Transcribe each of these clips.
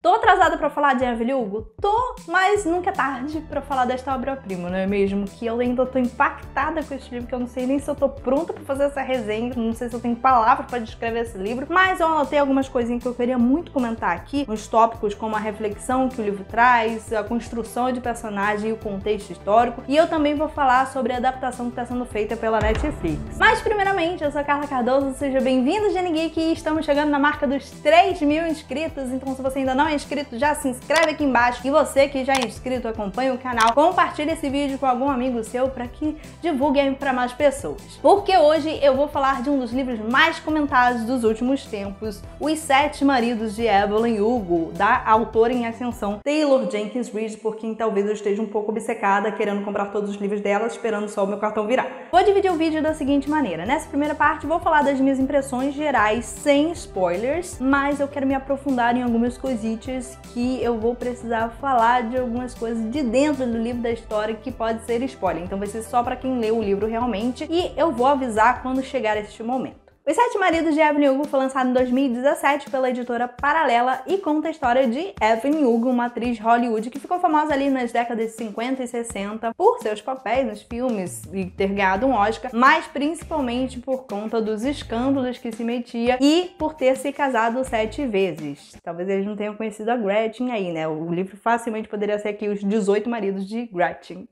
Tô atrasada pra falar de Evelyn Hugo? Tô, mas nunca é tarde pra falar desta obra-prima, não é mesmo? Que eu ainda tô impactada com esse livro, que eu não sei nem se eu tô pronta pra fazer essa resenha, não sei se eu tenho palavras pra descrever esse livro, mas eu anotei algumas coisinhas que eu queria muito comentar aqui, uns tópicos como a reflexão que o livro traz, a construção de personagem e o contexto histórico, e eu também vou falar sobre a adaptação que está sendo feita pela Netflix. Mas primeiramente, eu sou a Carla Cardoso, seja bem-vindo, Gene Geek, e estamos chegando na marca dos 3.000 inscritos, então se você ainda não é inscrito, já se inscreve aqui embaixo, e você que já é inscrito, acompanha o canal, compartilha esse vídeo com algum amigo seu para que divulguem para mais pessoas. Porque hoje eu vou falar de um dos livros mais comentados dos últimos tempos, Os Sete Maridos de Evelyn Hugo, da autora em ascensão Taylor Jenkins Reid, por quem talvez eu esteja um pouco obcecada, querendo comprar todos os livros dela, esperando só o meu cartão virar. Vou dividir o vídeo da seguinte maneira: nessa primeira parte vou falar das minhas impressões gerais sem spoilers, mas eu quero me aprofundar em algumas coisitas que eu vou precisar falar de algumas coisas de dentro do livro, da história, que pode ser spoiler, então vai ser só para quem leu o livro realmente, e eu vou avisar quando chegar este momento. Os Sete Maridos de Evelyn Hugo foi lançado em 2017 pela editora Paralela e conta a história de Evelyn Hugo, uma atriz Hollywood que ficou famosa ali nas décadas de 50 e 60 por seus papéis nos filmes e ter ganhado um Oscar, mas principalmente por conta dos escândalos que se metia e por ter se casado 7 vezes. Talvez eles não tenham conhecido a Gretchen aí, né? O livro facilmente poderia ser aqui Os 18 Maridos de Gretchen.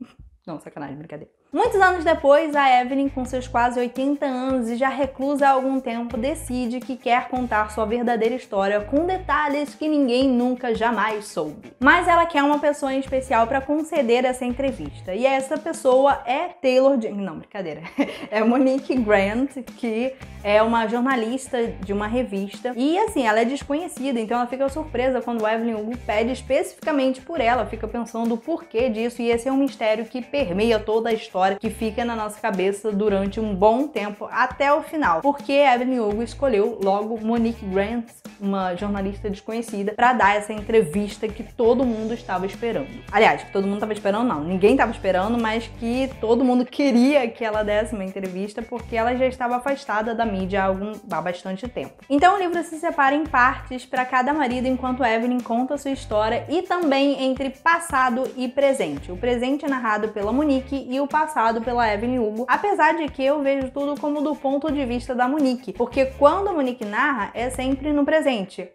Não, sacanagem, brincadeira. Muitos anos depois, a Evelyn, com seus quase 80 anos e já reclusa há algum tempo, decide que quer contar sua verdadeira história com detalhes que ninguém nunca jamais soube. Mas ela quer uma pessoa em especial para conceder essa entrevista. E essa pessoa é Taylor Jenkins. Não, brincadeira. É Monique Grant, que é uma jornalista de uma revista. E assim, ela é desconhecida, então ela fica surpresa quando Evelyn Hugo pede especificamente por ela, fica pensando o porquê disso, e esse é um mistério que permeia toda a história, que fica na nossa cabeça durante um bom tempo até o final, porque Evelyn Hugo escolheu logo Monique Grant, uma jornalista desconhecida, para dar essa entrevista que todo mundo estava esperando. Aliás, que todo mundo estava esperando não, ninguém estava esperando, mas que todo mundo queria que ela desse uma entrevista porque ela já estava afastada da mídia há bastante tempo. Então o livro se separa em partes para cada marido, enquanto Evelyn conta sua história, e também entre passado e presente. O presente é narrado pela Monique e o passado pela Evelyn Hugo, apesar de que eu vejo tudo como do ponto de vista da Monique, porque quando a Monique narra é sempre no presente.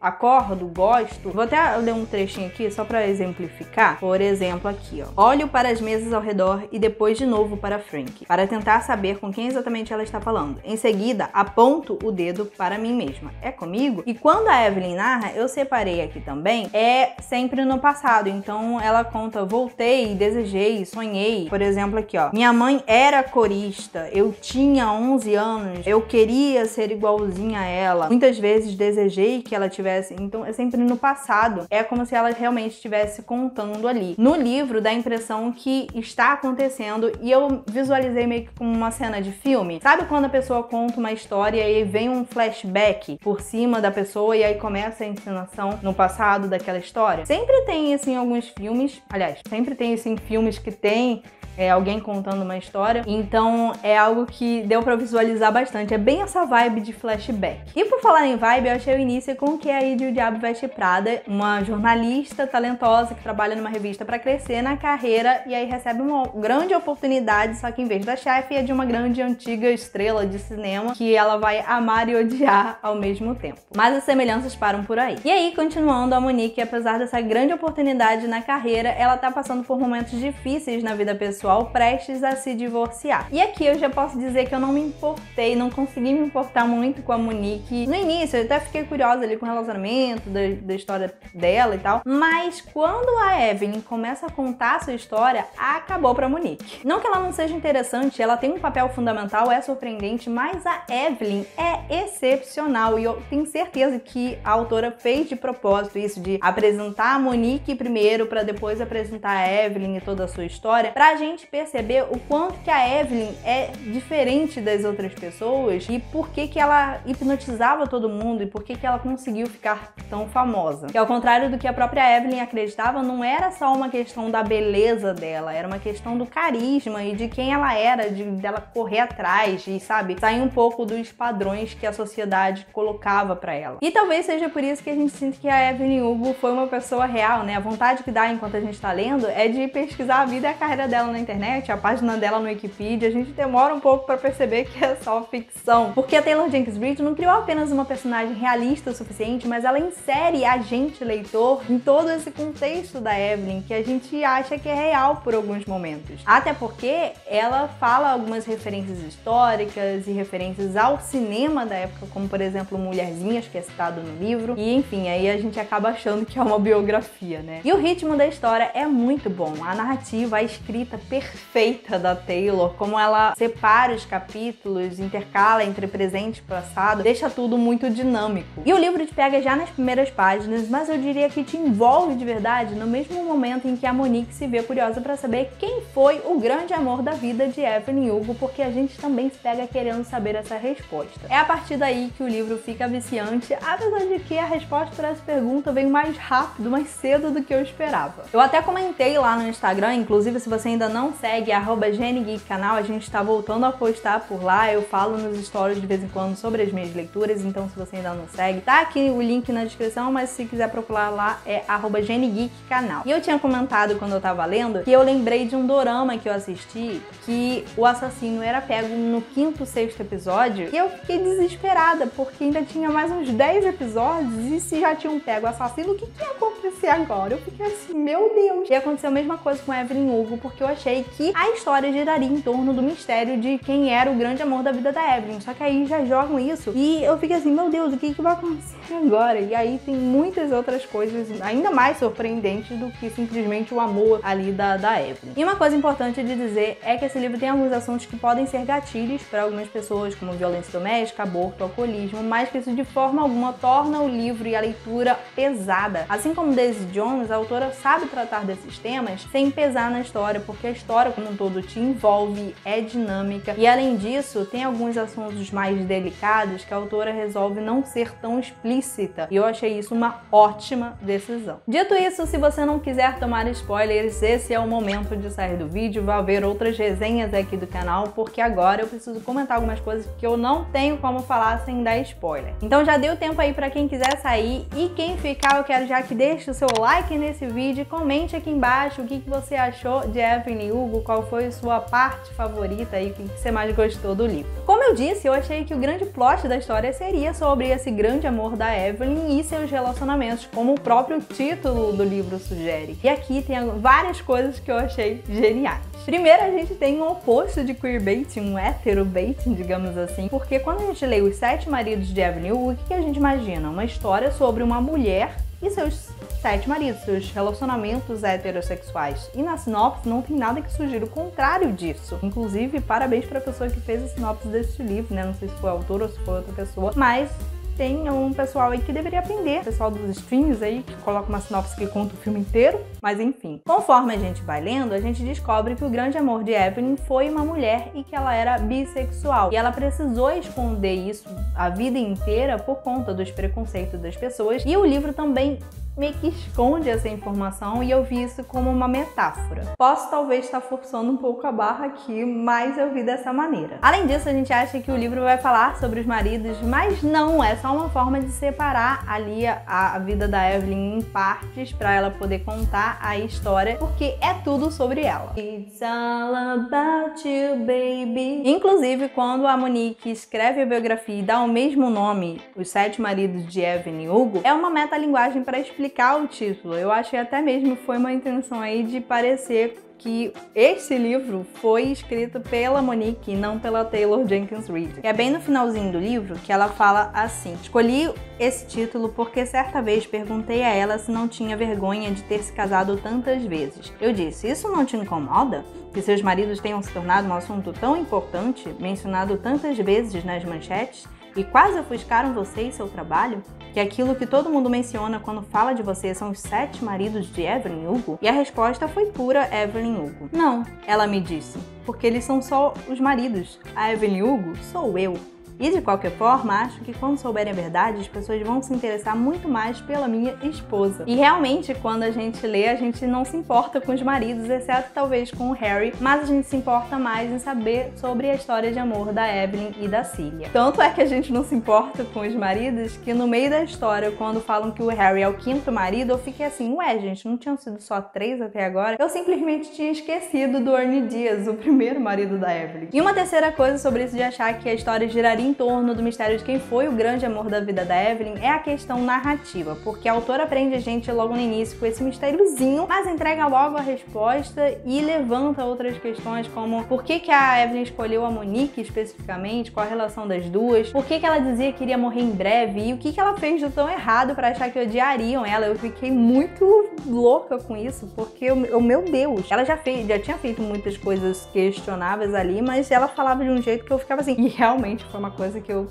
Acordo, gosto. Vou até ler um trechinho aqui só para exemplificar. Por exemplo, aqui, ó. Olho para as mesas ao redor e depois de novo para Frank, para tentar saber com quem exatamente ela está falando. Em seguida, aponto o dedo para mim mesma. É comigo? E quando a Evelyn narra, eu separei aqui também, é sempre no passado. Então ela conta: voltei, desejei, sonhei. Por exemplo, aqui, ó. Minha mãe era corista, eu tinha 11 anos, eu queria ser igualzinha a ela, muitas vezes desejei que ela tivesse. Então é sempre no passado, é como se ela realmente estivesse contando ali. No livro dá a impressão que está acontecendo, e eu visualizei meio que como uma cena de filme. Sabe quando a pessoa conta uma história e vem um flashback por cima da pessoa e aí começa a encenação no passado daquela história? Sempre tem isso em alguns filmes, aliás, sempre tem isso em filmes que tem alguém contando uma história, então é algo que deu pra visualizar bastante, é bem essa vibe de flashback. E por falar em vibe, eu achei o início com que a de O Diabo Veste Prada, uma jornalista talentosa que trabalha numa revista pra crescer na carreira, e aí recebe uma grande oportunidade, só que em vez da chefe é de uma grande antiga estrela de cinema que ela vai amar e odiar ao mesmo tempo. Mas as semelhanças param por aí. E aí, continuando, a Monique, apesar dessa grande oportunidade na carreira, ela tá passando por momentos difíceis na vida pessoal, prestes a se divorciar. E aqui eu já posso dizer que eu não me importei, não consegui me importar muito com a Monique. No início eu até fiquei curiosa ali com o relacionamento, da história dela e tal, mas quando a Evelyn começa a contar a sua história, acabou pra Monique. Não que ela não seja interessante, ela tem um papel fundamental, é surpreendente, mas a Evelyn é excepcional, e eu tenho certeza que a autora fez de propósito isso, de apresentar a Monique primeiro para depois apresentar a Evelyn e toda a sua história, pra gente perceber o quanto que a Evelyn é diferente das outras pessoas e por que que ela hipnotizava todo mundo e por que que ela conseguiu ficar tão famosa. E ao contrário do que a própria Evelyn acreditava, não era só uma questão da beleza dela, era uma questão do carisma e de quem ela era, dela correr atrás e, sabe, sair um pouco dos padrões que a sociedade colocava pra ela. E talvez seja por isso que a gente sente que a Evelyn Hugo foi uma pessoa real, né? A vontade que dá enquanto a gente tá lendo é de pesquisar a vida e a carreira dela na internet, a página dela no Wikipedia. A gente demora um pouco pra perceber que é só ficção. Porque a Taylor Jenkins Reid não criou apenas uma personagem realista o suficiente, mas ela insere a gente, leitor, em todo esse contexto da Evelyn, que a gente acha que é real por alguns momentos. Até porque ela fala algumas referências históricas e referências ao cinema da época, como por exemplo Mulherzinhas, que é citado no livro, e enfim, aí a gente acaba achando que é uma biografia, né? E o ritmo da história é muito bom, a narrativa, a escrita perfeita da Taylor, como ela separa os capítulos, intercala entre presente e passado, deixa tudo muito dinâmico. E o livro te pega já nas primeiras páginas, mas eu diria que te envolve de verdade no mesmo momento em que a Monique se vê curiosa para saber quem foi o grande amor da vida de Evelyn Hugo, porque a gente também se pega querendo saber essa resposta. É a partir daí que o livro fica viciante, apesar de que a resposta para essa pergunta veio mais rápido, mais cedo do que eu esperava. Eu até comentei lá no Instagram, inclusive se você ainda não segue, @GNGeekCanal, a gente tá voltando a postar por lá, eu falo nos stories de vez em quando sobre as minhas leituras, então se você ainda não segue, tá aqui o link na descrição, mas se quiser procurar lá é @GNGeekCanal. E eu tinha comentado quando eu tava lendo que eu lembrei de um dorama que eu assisti, que o assassino era pego no 5º, 6º episódio, e eu fiquei desesperada, porque ainda tinha mais uns 10 episódios, e se já tinham pego o assassino, o que ia acontecer agora? Eu fiquei assim, meu Deus! E aconteceu a mesma coisa com Evelyn Hugo, porque eu achei que a história giraria em torno do mistério de quem era o grande amor da vida da Evelyn, só que aí já jogam isso, e eu fiquei assim, meu Deus, o que vai acontecer agora? E aí tem muitas outras coisas ainda mais surpreendentes do que simplesmente o amor ali da Evelyn. E uma coisa importante de dizer é que esse livro tem alguns assuntos que podem ser gatilhos para algumas pessoas, como violência doméstica, aborto, alcoolismo, mas que isso de forma alguma torna o livro e a leitura pesada. Assim como Daisy Jones, a autora sabe tratar desses temas sem pesar na história, porque a história como um todo te envolve, é dinâmica, e além disso, tem alguns assuntos mais delicados que a autora resolve não ser tão explícita, e eu achei isso uma ótima decisão. Dito isso, se você não quiser tomar spoilers, esse é o momento de sair do vídeo, vai haver outras resenhas aqui do canal, porque agora eu preciso comentar algumas coisas que eu não tenho como falar sem dar spoiler. Então já deu tempo aí pra quem quiser sair, e quem ficar, eu quero já que deixe o seu like nesse vídeo, comente aqui embaixo o que você achou de Evelyn Hugo, qual foi a sua parte favorita e o que você mais gostou do livro. Como eu disse, eu achei que o grande plot da história seria sobre esse grande amor da Evelyn e seus relacionamentos, como o próprio título do livro sugere. E aqui tem várias coisas que eu achei geniais. Primeiro, a gente tem um oposto de queerbaiting, um héterobaiting, digamos assim, porque quando a gente lê Os 7 Maridos de Evelyn Hugo, o que a gente imagina? Uma história sobre uma mulher e seus 7 maridos, seus relacionamentos heterossexuais. E na sinopse não tem nada que sugira o contrário disso. Inclusive, parabéns para a pessoa que fez a sinopse desse livro, né? Não sei se foi a autora ou se foi outra pessoa, mas tem um pessoal aí que deveria aprender, pessoal dos streams aí, que coloca uma sinopse que conta o filme inteiro, mas enfim. Conforme a gente vai lendo, a gente descobre que o grande amor de Evelyn foi uma mulher e que ela era bissexual. E ela precisou esconder isso a vida inteira por conta dos preconceitos das pessoas. E o livro também meio que esconde essa informação, e eu vi isso como uma metáfora. Posso talvez estar forçando um pouco a barra aqui, mas eu vi dessa maneira. Além disso, a gente acha que o livro vai falar sobre os maridos, mas não, é só uma forma de separar ali a vida da Evelyn em partes para ela poder contar a história, porque é tudo sobre ela. It's all about you, baby. Inclusive, quando a Monique escreve a biografia e dá o mesmo nome, Os 7 Maridos de Evelyn Hugo, é uma metalinguagem para explicar o título. Eu acho que até mesmo foi uma intenção aí de parecer que esse livro foi escrito pela Monique e não pela Taylor Jenkins Reid. E é bem no finalzinho do livro que ela fala assim: escolhi esse título porque certa vez perguntei a ela se não tinha vergonha de ter se casado tantas vezes. Eu disse, isso não te incomoda? Que seus maridos tenham se tornado um assunto tão importante, mencionado tantas vezes nas manchetes, e quase ofuscaram você e seu trabalho? Que aquilo que todo mundo menciona quando fala de você são os 7 maridos de Evelyn Hugo? E a resposta foi pura Evelyn Hugo. Não, ela me disse, porque eles são só os maridos. A Evelyn Hugo sou eu. E de qualquer forma, acho que quando souberem a verdade, as pessoas vão se interessar muito mais pela minha esposa. E realmente, quando a gente lê, a gente não se importa com os maridos, exceto talvez com o Harry, mas a gente se importa mais em saber sobre a história de amor da Evelyn e da Celia. Tanto é que a gente não se importa com os maridos que no meio da história, quando falam que o Harry é o 5º marido, eu fiquei assim, ué, gente, não tinham sido só 3 até agora? Eu simplesmente tinha esquecido do Ernie Diaz, o primeiro marido da Evelyn. E uma terceira coisa sobre isso de achar que a história giraria em torno do mistério de quem foi o grande amor da vida da Evelyn é a questão narrativa, porque a autora prende a gente logo no início com esse mistériozinho, mas entrega logo a resposta e levanta outras questões como por que a Evelyn escolheu a Monique especificamente, qual a relação das duas, por que ela dizia que iria morrer em breve e o que ela fez de tão errado para achar que odiariam ela. Eu fiquei muito louca com isso, porque, meu Deus, ela já tinha feito muitas coisas questionáveis ali, mas ela falava de um jeito que eu ficava assim, e realmente foi uma coisa que eu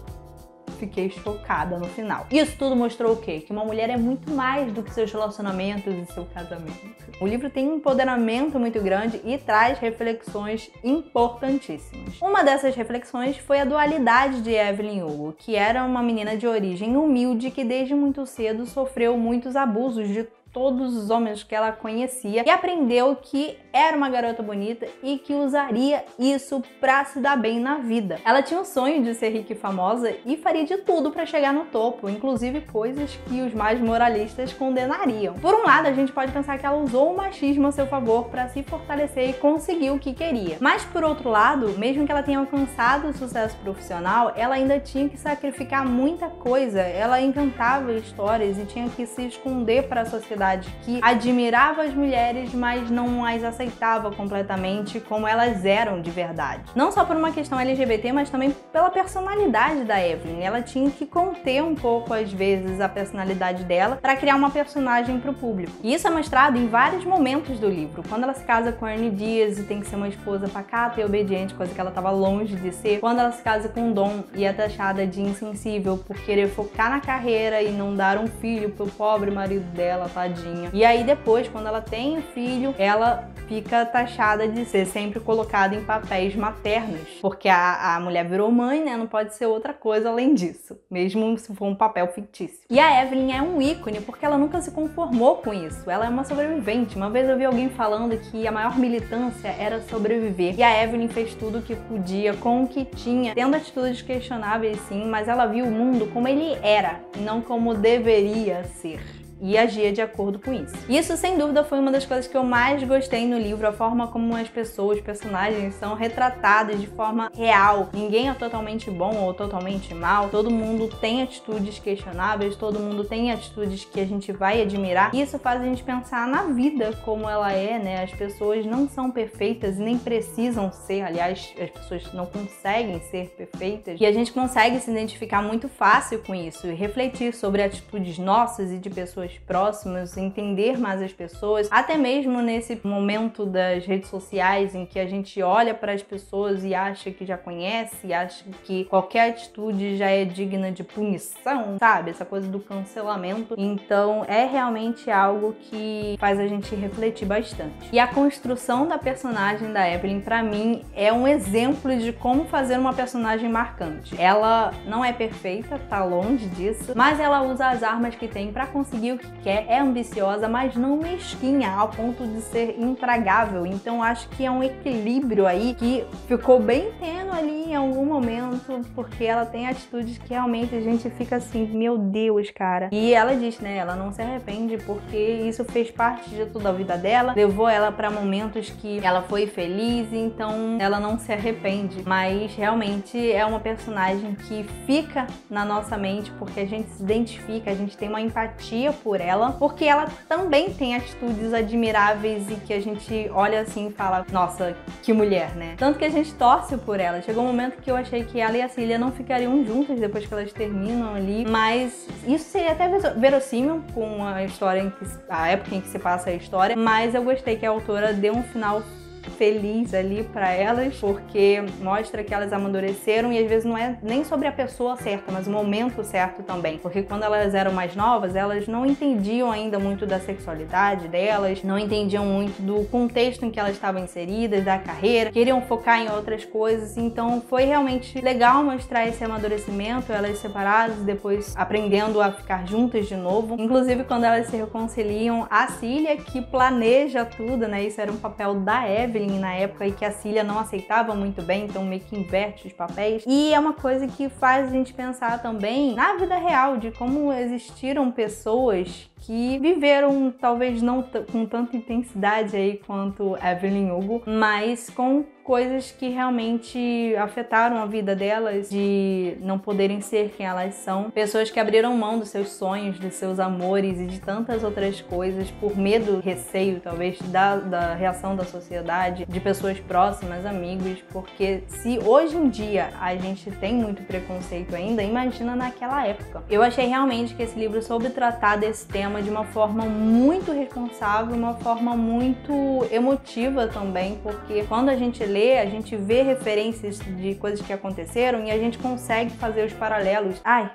fiquei chocada no final. Isso tudo mostrou o quê? Que uma mulher é muito mais do que seus relacionamentos e seu casamento. O livro tem um empoderamento muito grande e traz reflexões importantíssimas. Uma dessas reflexões foi a dualidade de Evelyn Hugo, que era uma menina de origem humilde que desde muito cedo sofreu muitos abusos de todos os homens que ela conhecia e aprendeu que era uma garota bonita e que usaria isso pra se dar bem na vida. Ela tinha o sonho de ser rica e famosa e faria de tudo pra chegar no topo, inclusive coisas que os mais moralistas condenariam. Por um lado, a gente pode pensar que ela usou o machismo a seu favor pra se fortalecer e conseguir o que queria. Mas por outro lado, mesmo que ela tenha alcançado o sucesso profissional, ela ainda tinha que sacrificar muita coisa. Ela inventava histórias e tinha que se esconder para a sociedade que admirava as mulheres, mas não as aceitava completamente como elas eram de verdade. Não só por uma questão LGBT, mas também pela personalidade da Evelyn. Ela tinha que conter um pouco, às vezes, a personalidade dela para criar uma personagem para o público. E isso é mostrado em vários momentos do livro. Quando ela se casa com Ernie Diaz e tem que ser uma esposa pacata e obediente, coisa que ela estava longe de ser. Quando ela se casa com Dom e é taxada de insensível por querer focar na carreira e não dar um filho pro pobre marido dela, tá? E aí depois, quando ela tem o filho, ela fica taxada de ser sempre colocada em papéis maternos, porque a mulher virou mãe, né? Não pode ser outra coisa além disso, mesmo se for um papel fictício. E a Evelyn é um ícone porque ela nunca se conformou com isso. Ela é uma sobrevivente. Uma vez eu vi alguém falando que a maior militância era sobreviver. E a Evelyn fez tudo o que podia, com o que tinha, tendo atitudes questionáveis sim, mas ela viu o mundo como ele era, e não como deveria ser. E agia de acordo com isso. Isso, sem dúvida, foi uma das coisas que eu mais gostei no livro, a forma como as pessoas, os personagens são retratados de forma real. Ninguém é totalmente bom ou totalmente mal, todo mundo tem atitudes questionáveis, todo mundo tem atitudes que a gente vai admirar. E isso faz a gente pensar na vida como ela é, né? As pessoas não são perfeitas e nem precisam ser, aliás, as pessoas não conseguem ser perfeitas. E a gente consegue se identificar muito fácil com isso e refletir sobre atitudes nossas e de pessoas próximas, entender mais as pessoas, até mesmo nesse momento das redes sociais em que a gente olha para as pessoas e acha que já conhece, e acha que qualquer atitude já é digna de punição, sabe? Essa coisa do cancelamento. Então é realmente algo que faz a gente refletir bastante. E a construção da personagem da Evelyn, pra mim, é um exemplo de como fazer uma personagem marcante. Ela não é perfeita, tá longe disso, mas ela usa as armas que tem pra conseguir o que quer, é ambiciosa, mas não mesquinha ao ponto de ser intragável. Então acho que é um equilíbrio aí que ficou bem tênue ali em algum momento, porque ela tem atitudes que realmente a gente fica assim, meu Deus, cara. E ela diz, né, ela não se arrepende porque isso fez parte de toda a vida dela, levou ela pra momentos que ela foi feliz, então ela não se arrepende. Mas realmente é uma personagem que fica na nossa mente porque a gente se identifica, a gente tem uma empatia por ela, porque ela também tem atitudes admiráveis e que a gente olha assim e fala, nossa, que mulher, né? Tanto que a gente torce por ela. Chegou um momento que eu achei que ela e a Celia não ficariam juntas depois que elas terminam ali, mas isso seria até verossímil com a história a época em que se passa a história, mas eu gostei que a autora deu um final feliz ali pra elas, porque mostra que elas amadureceram e às vezes não é nem sobre a pessoa certa, mas o momento certo também. Porque quando elas eram mais novas, elas não entendiam ainda muito da sexualidade delas, não entendiam muito do contexto em que elas estavam inseridas, da carreira, queriam focar em outras coisas. Então foi realmente legal mostrar esse amadurecimento, elas separadas, depois aprendendo a ficar juntas de novo. Inclusive quando elas se reconciliam, a Cillia que planeja tudo, né? Isso era um papel da Evelyn na época e que a Cillia não aceitava muito bem, então meio que inverte os papéis. E é uma coisa que faz a gente pensar também na vida real, de como existiram pessoas que viveram, talvez não com tanta intensidade aí quanto Evelyn Hugo, mas com coisas que realmente afetaram a vida delas, de não poderem ser quem elas são. Pessoas que abriram mão dos seus sonhos, dos seus amores e de tantas outras coisas por medo, receio talvez da reação da sociedade, de pessoas próximas, amigos, porque se hoje em dia a gente tem muito preconceito ainda, imagina naquela época. Eu achei realmente que esse livro soube tratar desse tema de uma forma muito responsável, uma forma muito emotiva também, porque quando a gente lê, a gente vê referências de coisas que aconteceram e a gente consegue fazer os paralelos. Ai,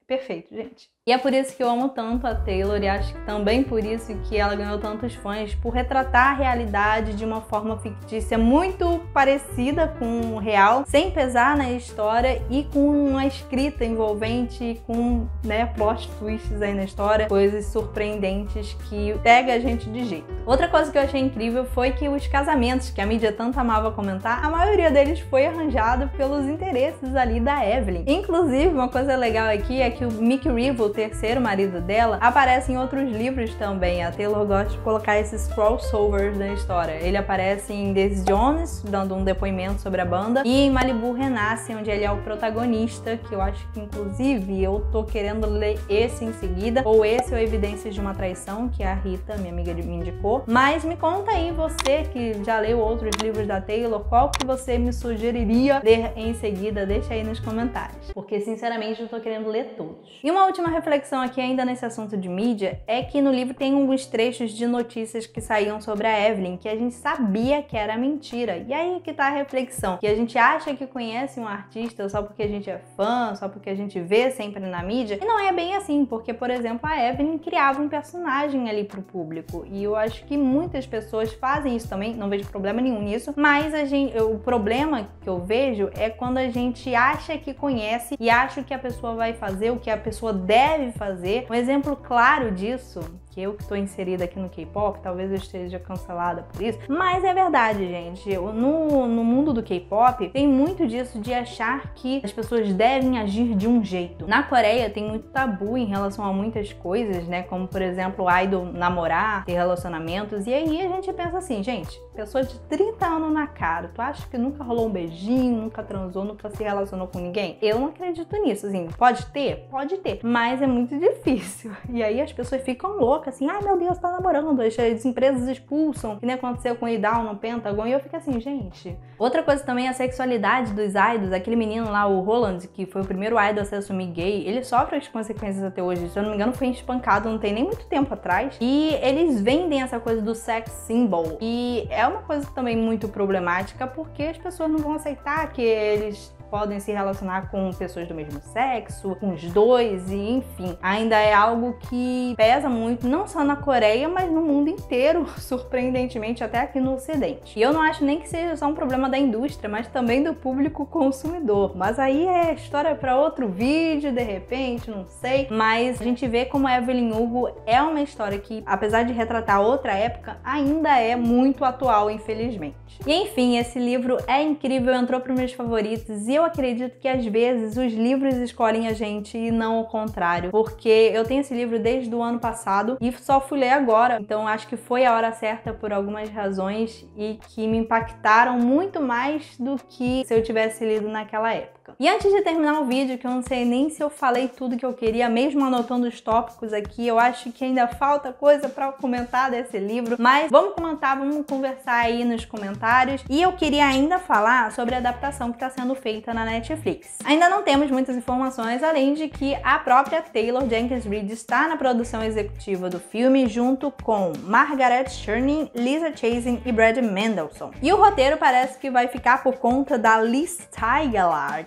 perfeito, gente. E é por isso que eu amo tanto a Taylor e acho que também por isso que ela ganhou tantos fãs, por retratar a realidade de uma forma fictícia muito parecida com o real, sem pesar na história e com uma escrita envolvente, com, né, plot twists aí na história, coisas surpreendentes que pega a gente de jeito. Outra coisa que eu achei incrível foi que os casamentos que a mídia tanto amava comentar, a maioria deles foi arranjado pelos interesses ali da Evelyn. Inclusive, uma coisa legal aqui é que o Mickey Reeve, o terceiro marido dela, aparece em outros livros também. A Taylor gosta de colocar esses crossovers na história. Ele aparece em Daisy Jones, dando um depoimento sobre a banda, e em Malibu Renasce, onde ele é o protagonista, que eu acho que inclusive eu tô querendo ler esse em seguida, ou esse ou Evidências de uma Traição, que a Rita, minha amiga, me indicou. Mas me conta aí, você que já leu outros livros da Taylor, qual que você me sugeriria ler em seguida? Deixa aí nos comentários, porque sinceramente eu tô querendo ler todos. E uma última reflexão aqui ainda nesse assunto de mídia é que no livro tem alguns trechos de notícias que saíam sobre a Evelyn que a gente sabia que era mentira. E aí que tá a reflexão, que a gente acha que conhece um artista só porque a gente é fã, só porque a gente vê sempre na mídia, e não é bem assim, porque, por exemplo, a Evelyn criava um personagem ali pro público, e eu acho que muitas pessoas fazem isso também, não vejo problema nenhum nisso, mas o problema que eu vejo é quando a gente acha que conhece e acha que a pessoa vai fazer o que a pessoa deve fazer. Um exemplo claro disso, que eu que estou inserida aqui no K-pop, talvez eu esteja cancelada por isso, mas é verdade, gente. No mundo do K-pop tem muito disso de achar que as pessoas devem agir de um jeito. Na Coreia tem muito tabu em relação a muitas coisas, né? Como, por exemplo, o idol namorar, ter relacionamentos, e aí a gente pensa assim, gente, pessoa de 30 anos na cara, tu acha que nunca rolou um beijinho, nunca transou, nunca se relacionou com ninguém? Eu não acredito nisso, assim, pode ter? Pode ter, mas é muito difícil. E aí as pessoas ficam loucas, assim, ai meu Deus, tá namorando, as empresas expulsam, que nem aconteceu com o Idol no Pentagon, e eu fico assim, gente. Outra coisa também é a sexualidade dos idols. Aquele menino lá, o Roland, que foi o primeiro idol a se assumir gay, ele sofre as consequências até hoje. Se eu não me engano, foi espancado não tem nem muito tempo atrás. E eles vendem essa coisa do sex symbol. E é uma coisa também muito problemática, porque as pessoas não vão aceitar que eles podem se relacionar com pessoas do mesmo sexo, com os dois, e enfim, ainda é algo que pesa muito, não só na Coreia, mas no mundo inteiro, surpreendentemente, até aqui no Ocidente. E eu não acho nem que seja só um problema da indústria, mas também do público consumidor. Mas aí é história para outro vídeo, de repente, não sei. Mas a gente vê como a Evelyn Hugo é uma história que, apesar de retratar outra época, ainda é muito atual, infelizmente. E enfim, esse livro é incrível, entrou para os meus favoritos, e eu acredito que às vezes os livros escolhem a gente e não o contrário, porque eu tenho esse livro desde o ano passado e só fui ler agora, então acho que foi a hora certa por algumas razões e que me impactaram muito mais do que se eu tivesse lido naquela época. fofoca. E antes de terminar o vídeo, que eu não sei nem se eu falei tudo que eu queria, mesmo anotando os tópicos aqui, eu acho que ainda falta coisa pra comentar desse livro, mas vamos comentar, vamos conversar aí nos comentários. E eu queria ainda falar sobre a adaptação que está sendo feita na Netflix. Ainda não temos muitas informações, além de que a própria Taylor Jenkins Reid está na produção executiva do filme, junto com Margaret Cherning, Lisa Chazen e Brad Mendelsohn. E o roteiro parece que vai ficar por conta da Liz Tigelaar,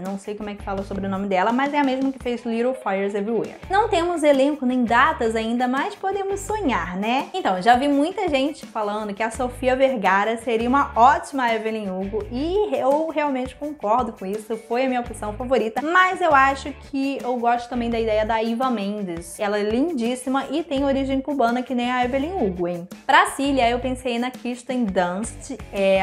não sei como é que fala o sobrenome dela, mas é a mesma que fez Little Fires Everywhere. Não temos elenco nem datas ainda, mas podemos sonhar, né? Então, já vi muita gente falando que a Sofia Vergara seria uma ótima Evelyn Hugo e eu realmente concordo com isso, foi a minha opção favorita, mas eu acho que eu gosto também da ideia da Eva Mendes. Ela é lindíssima e tem origem cubana que nem a Evelyn Hugo, hein? Pra Cília, eu pensei na Kirsten Dunst,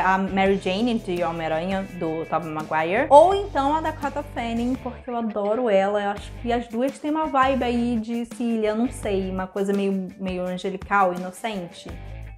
a Mary Jane de Homem-Aranha do Tobey Maguire, ou então a Dakota Fanning, porque eu adoro ela. Eu acho que as duas têm uma vibe aí de Cília, não sei, uma coisa meio angelical, inocente.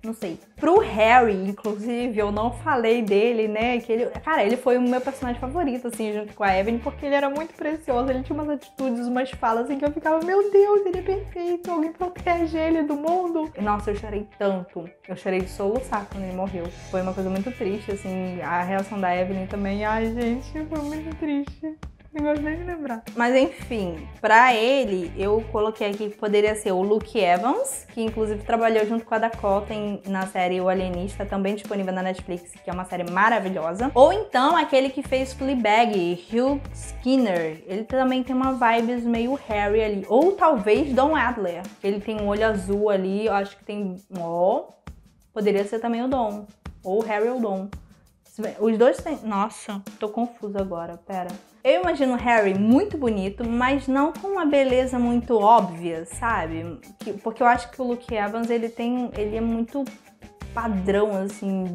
Não sei. Pro Harry, inclusive, eu não falei dele, né? Que ele, cara, ele foi o meu personagem favorito, assim, junto com a Evelyn, porque ele era muito precioso. Ele tinha umas atitudes, umas falas, assim, que eu ficava, meu Deus, ele é perfeito. Alguém protege ele do mundo. Nossa, eu chorei tanto. Eu chorei de soluçar quando ele morreu. Foi uma coisa muito triste, assim. A reação da Evelyn também. Ai, gente, foi muito triste. Não gosto nem de lembrar. Mas enfim, pra ele, eu coloquei aqui que poderia ser o Luke Evans, que inclusive trabalhou junto com a Dakota na série O Alienista, também disponível na Netflix, que é uma série maravilhosa. Ou então aquele que fez Fleabag, Hugh Skinner. Ele também tem uma vibes meio Harry ali. Ou talvez Don Adler, que ele tem um olho azul ali, eu acho que tem... poderia ser também o Don. Ou o Harry ou o Don. Os dois têm... Nossa, tô confusa agora, pera. Eu imagino o Harry muito bonito, mas não com uma beleza muito óbvia, sabe? Porque eu acho que o Luke Evans, ele é muito padrão, assim,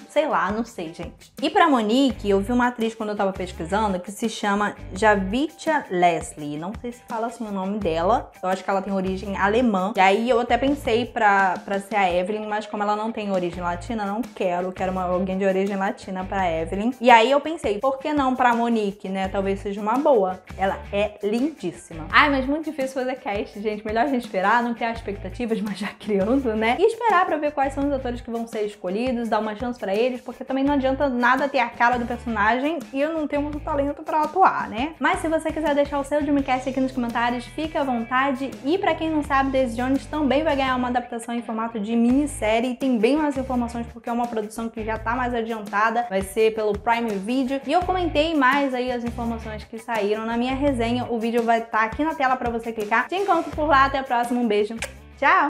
sei lá, não sei, gente. E pra Monique, eu vi uma atriz quando eu tava pesquisando que se chama Javicia Leslie. Não sei se fala assim o nome dela. Eu acho que ela tem origem alemã. E aí eu até pensei pra ser a Evelyn, mas como ela não tem origem latina, não quero. Quero alguém de origem latina pra Evelyn. E aí eu pensei, por que não pra Monique, né? Talvez seja uma boa. Ela é lindíssima. Ai, mas muito difícil fazer cast, gente. Melhor a gente esperar, não criar expectativas, mas já criando, né? E esperar pra ver quais são os atores que vão ser escolhidos, dar uma chance pra eles, porque também não adianta nada ter a cara do personagem e eu não tenho muito talento pra atuar, né? Mas se você quiser deixar o seu Dreamcast aqui nos comentários, fique à vontade. E pra quem não sabe, Daisy Jones também vai ganhar uma adaptação em formato de minissérie e tem bem mais informações porque é uma produção que já tá mais adiantada, vai ser pelo Prime Video. E eu comentei mais aí as informações que saíram na minha resenha, o vídeo vai estar aqui na tela pra você clicar. Te encontro por lá, até a próxima, um beijo, tchau!